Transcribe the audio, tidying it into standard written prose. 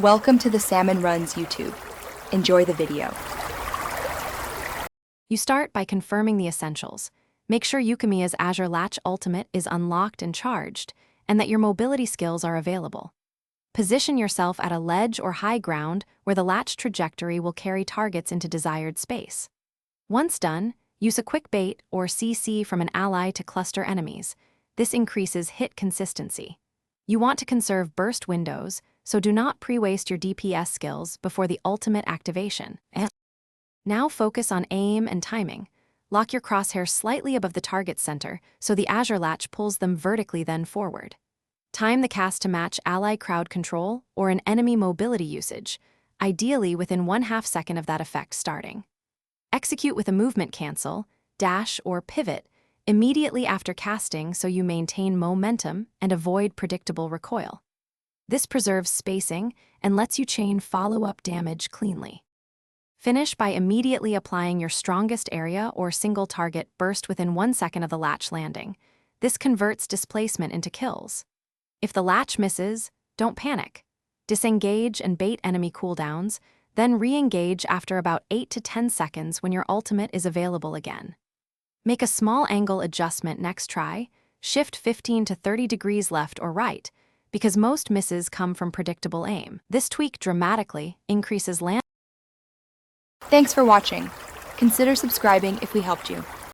Welcome to the Salmon Runs YouTube. Enjoy the video. You start by confirming the essentials. Make sure Yukimiya's Azure Latch Ultimate is unlocked and charged, and that your mobility skills are available. Position yourself at a ledge or high ground where the latch trajectory will carry targets into desired space. Once done, use a quick bait or CC from an ally to cluster enemies. This increases hit consistency. You want to conserve burst windows, so do not pre-waste your DPS skills before the ultimate activation. Now focus on aim and timing. Lock your crosshairs slightly above the target center so the Azure Latch pulls them vertically then forward. Time the cast to match ally crowd control or an enemy mobility usage, ideally within 1/2 second of that effect starting. Execute with a movement cancel, dash, or pivot immediately after casting so you maintain momentum and avoid predictable recoil. This preserves spacing and lets you chain follow-up damage cleanly. Finish by immediately applying your strongest area or single target burst within 1 second of the latch landing. This converts displacement into kills. If the latch misses, don't panic. Disengage and bait enemy cooldowns, then re-engage after about 8 to 10 seconds when your ultimate is available again. Make a small angle adjustment next try, shift 15 to 30 degrees left or right, because most misses come from predictable aim. This tweak dramatically increases land. Thanks for watching. Consider subscribing if we helped you.